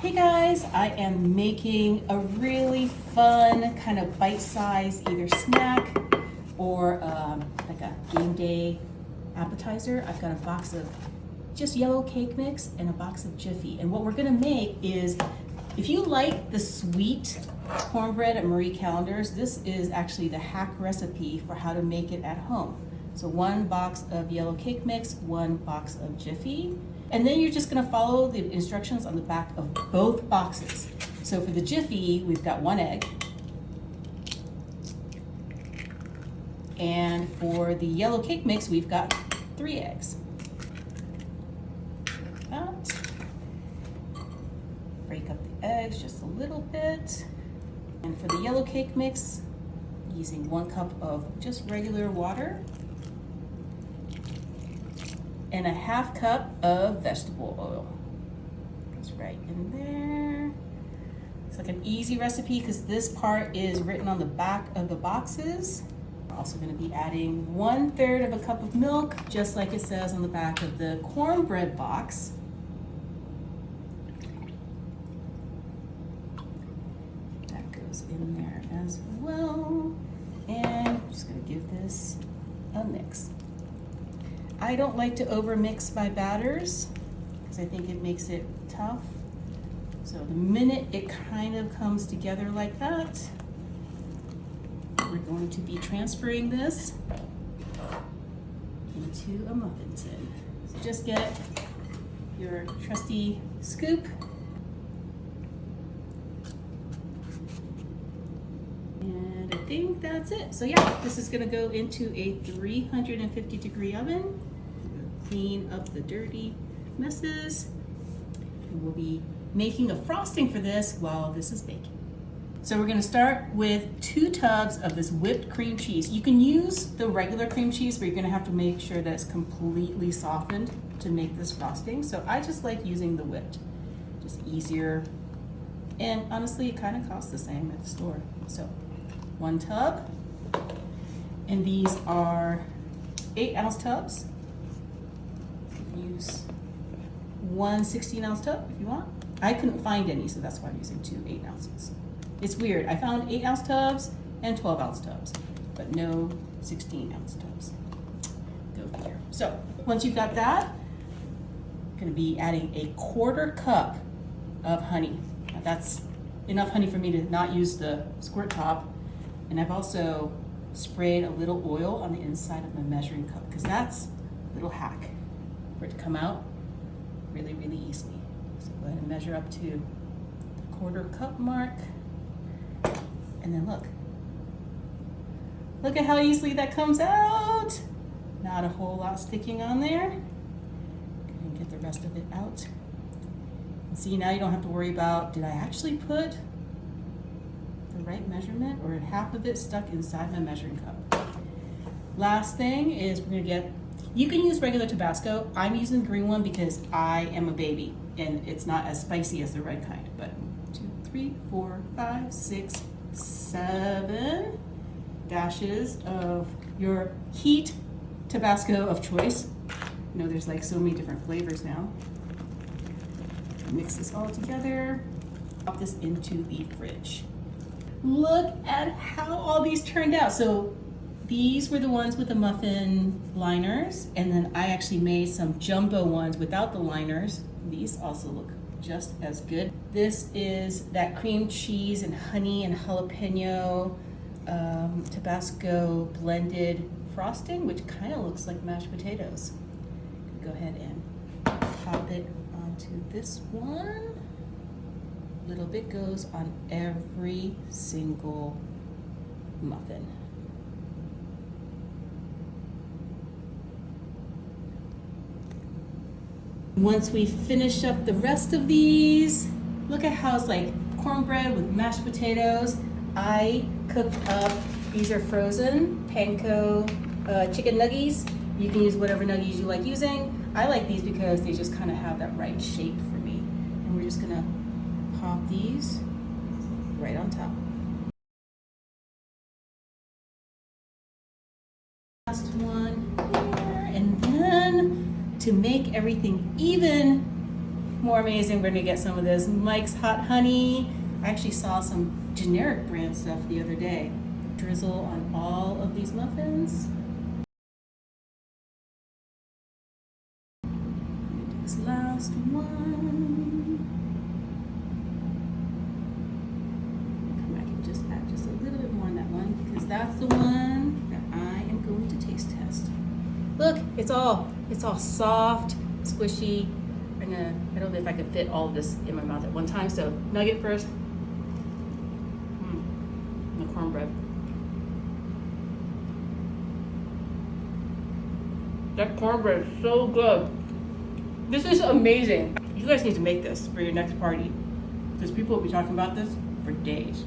Hey guys, I am making a really fun kind of bite-sized either snack or like a game day appetizer. I've got a box of just yellow cake mix and a box of Jiffy. And what we're gonna make is, if you like the sweet cornbread at Marie Callender's, this is actually the hack recipe for how to make it at home. So one box of yellow cake mix, one box of Jiffy. And then you're just gonna follow the instructions on the back of both boxes. So for the Jiffy, we've got 1 egg. And for the yellow cake mix, we've got 3 eggs. Like that. Break up the eggs just a little bit. And for the yellow cake mix, using 1 cup of just regular water and a 1/2 cup of vegetable oil. Goes right in there. It's like an easy recipe because this part is written on the back of the boxes. We're also going to be adding 1/3 of a cup of milk, just like it says on the back of the cornbread box. That goes in there as well. And I'm just going to give this a mix. I don't like to over mix my batters because I think it makes it tough. So the minute it kind of comes together like that, we're going to be transferring this into a muffin tin. So just get your trusty scoop and I think that's it. So yeah, this is gonna go into a 350-degree oven. Clean up the dirty messes. And we'll be making a frosting for this while this is baking. So we're gonna start with 2 tubs of this whipped cream cheese. You can use the regular cream cheese, but you're gonna have to make sure that it's completely softened to make this frosting. So I just like using the whipped, just easier. And honestly, it kind of costs the same at the store. So 1 tub, and these are 8-ounce tubs. Use 1 16-ounce tub if you want. I couldn't find any, so that's why I'm using 2 8 ounces. It's weird. I found 8-ounce tubs and 12-ounce tubs, but no 16-ounce tubs. Go figure. So once you've got that, I'm going to be adding a 1/4 cup of honey. Now that's enough honey for me to not use the squirt top, and I've also sprayed a little oil on the inside of my measuring cup because that's a little hack for it to come out really, really easily. So go ahead and measure up to the 1/4 cup mark. And then look at how easily that comes out. Not a whole lot sticking on there. Go ahead and get the rest of it out. And see, now you don't have to worry about, did I actually put the right measurement or half of it stuck inside my measuring cup? Last thing is we're gonna get, you can use regular Tabasco. I'm using the green one because I am a baby and it's not as spicy as the red kind. But 2, 3, 4, 5, 6, 7 dashes of your heat Tabasco of choice. You know, there's like so many different flavors now. Mix this all together. Pop this into the fridge. Look at how all these turned out. So these were the ones with the muffin liners, and then I actually made some jumbo ones without the liners. These also look just as good. This is that cream cheese and honey and jalapeno Tabasco blended frosting, which kind of looks like mashed potatoes. Go ahead and pop it onto this one. A little bit goes on every single muffin. Once we finish up the rest of these, look at how it's like cornbread with mashed potatoes. I cooked up, these are frozen panko chicken nuggies. You can use whatever nuggies you like using. I like these because they just kind of have that right shape for me. And we're just gonna pop these right on top. Last one here, and then to make everything even More amazing, we're gonna get some of this Mike's Hot Honey. I actually saw some generic brand stuff the other day. Drizzle on all of these muffins. This last one. Come back and just add just a little bit more on that one because that's the one that I am going to taste test. Look, it's all soft, squishy. I don't know if I could fit all of this in my mouth at one time. So nugget first. The cornbread. That cornbread is so good. This is amazing. You guys need to make this for your next party because people will be talking about this for days.